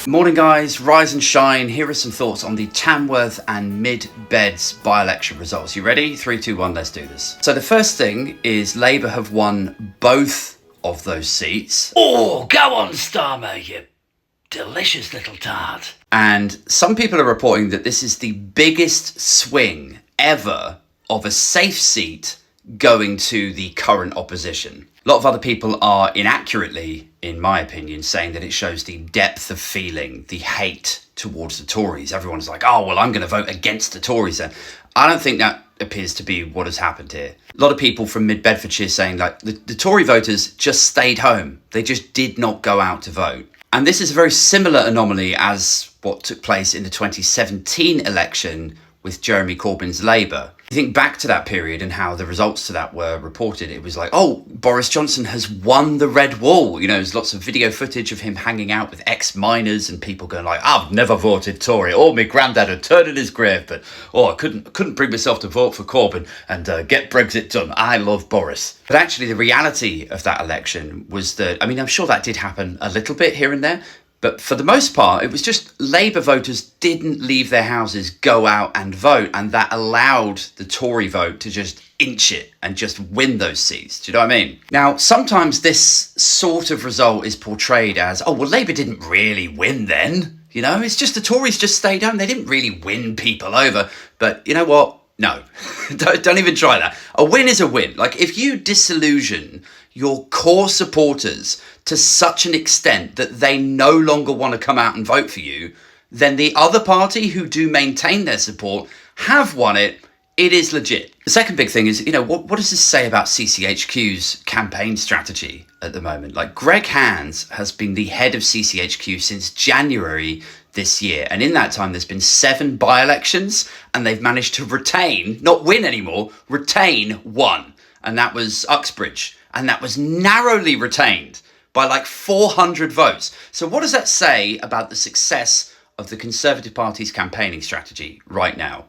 Morning guys, rise and shine. Here are some thoughts on the Tamworth and Mid-Beds by-election results. You ready? 3, 2, 1, let's do this. So the first thing is Labour have won both of those seats. Oh, go on, Starmer, you delicious little tart. And some people are reporting that this is the biggest swing ever of a safe seat going to the current opposition. A lot of other people are inaccurately, in my opinion, saying that it shows the depth of feeling, the hate towards the Tories. Everyone's like, oh, well, I'm going to vote against the Tories then. I don't think that appears to be what has happened here. A lot of people from Mid-Bedfordshire saying like the Tory voters just stayed home. They just did not go out to vote. And this is a very similar anomaly as what took place in the 2017 election with Jeremy Corbyn's Labour. You think back to that period and how the results to that were reported, it was like, oh, Boris Johnson has won the Red Wall. You know, there's lots of video footage of him hanging out with ex-miners and people going like, I've never voted Tory. Oh, my granddad had turned in his grave, but I couldn't bring myself to vote for Corbyn and get Brexit done. I love Boris. But actually, the reality of that election was that, I mean, I'm sure that did happen a little bit here and there, but for the most part, it was just Labour voters didn't leave their houses, go out and vote. And that allowed the Tory vote to just inch it and just win those seats. Do you know what I mean? Now, sometimes this sort of result is portrayed as, oh, well, Labour didn't really win then. You know, it's just the Tories just stayed home. They didn't really win people over. But you know what? No, don't even try that. A win is a win. Like if you disillusion your core supporters to such an extent that they no longer want to come out and vote for you, then the other party who do maintain their support have won it. It is legit. The second big thing is, you know, what does this say about CCHQ's campaign strategy at the moment? Like Greg Hands has been the head of CCHQ since January this year. And in that time, there's been 7 by-elections and they've managed to retain, not win anymore, retain 1. And that was Uxbridge. And that was narrowly retained by like 400 votes. So what does that say about the success of the Conservative Party's campaigning strategy right now?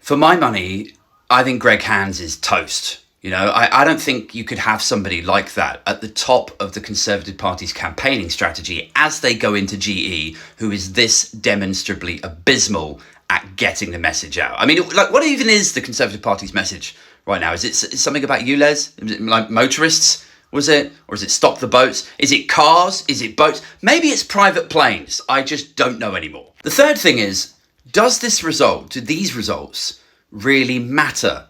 For my money, I think Greg Hands is toast. You know, I don't think you could have somebody like that at the top of the Conservative Party's campaigning strategy as they go into GE, who is this demonstrably abysmal at getting the message out. I mean, like, what even is the Conservative Party's message right now? Is it something about ULEZ? Is it like motorists? Was it? Or is it stop the boats? Is it cars? Is it boats? Maybe it's private planes. I just don't know anymore. The third thing is, do these results really matter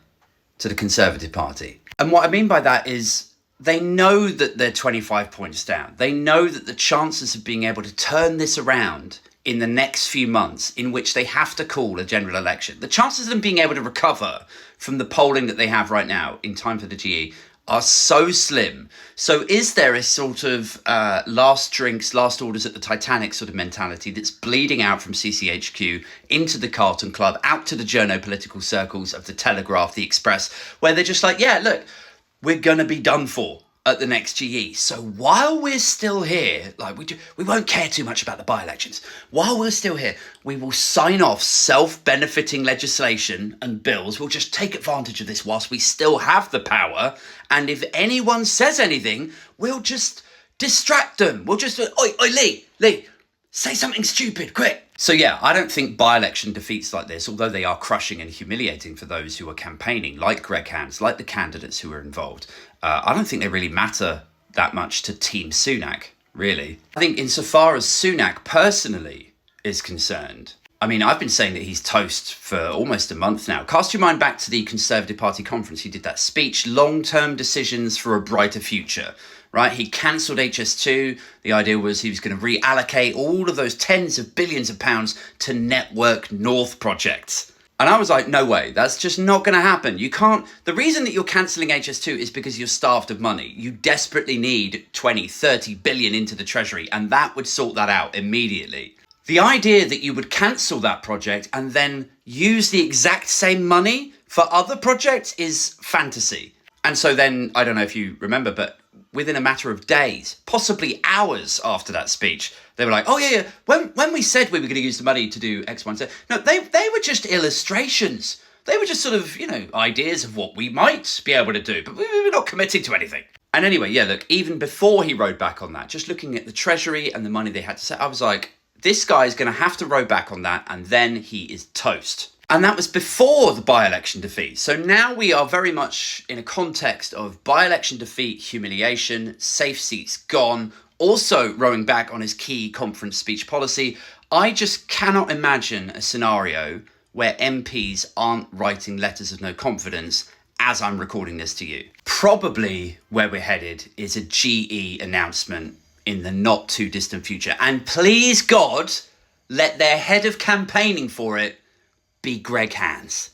to the Conservative Party? And what I mean by that is they know that they're 25 points down. They know that the chances of being able to turn this around in the next few months in which they have to call a general election, the chances of them being able to recover from the polling that they have right now in time for the GE are so slim. So is there a sort of last drinks, last orders at the Titanic sort of mentality that's bleeding out from CCHQ into the Carlton Club, out to the journo-political circles of the Telegraph, the Express, where they're just like, yeah, look, we're going to be done for at the next GE. So while we're still here, like we won't care too much about the by-elections. While we're still here, we will sign off self-benefiting legislation and bills. We'll just take advantage of this whilst we still have the power. And if anyone says anything, we'll just distract them. We'll just, oi, Lee, say something stupid, quick. So yeah, I don't think by-election defeats like this, although they are crushing and humiliating for those who are campaigning, like Greg Hands, like the candidates who are involved. I don't think they really matter that much to Team Sunak, really. I think insofar as Sunak personally is concerned, I mean, I've been saying that he's toast for almost a month now. Cast your mind back to the Conservative Party conference. He did that speech, long-term decisions for a brighter future, right? He cancelled HS2. The idea was he was going to reallocate all of those tens of billions of pounds to Network North projects. And I was like, no way, that's just not going to happen. You can't. The reason that you're cancelling HS2 is because you're starved of money. You desperately need 20, 30 billion into the Treasury, and that would sort that out immediately. The idea that you would cancel that project and then use the exact same money for other projects is fantasy. And so then, I don't know if you remember, but within a matter of days, possibly hours after that speech, they were like, oh yeah, when we said we were going to use the money to do X, Y, and Z, no, they were just illustrations. They were just sort of, ideas of what we might be able to do, but we were not committing to anything. And anyway, yeah, look, even before he rode back on that, just looking at the Treasury and the money they had to set, I was like, this guy's going to have to row back on that, and then he is toast. And that was before the by-election defeat. So now we are very much in a context of by-election defeat, humiliation, safe seats gone, also rowing back on his key conference speech policy. I just cannot imagine a scenario where MPs aren't writing letters of no confidence as I'm recording this to you. Probably where we're headed is a GE announcement in the not too distant future. And please God, let their head of campaigning for it be Greg Hands.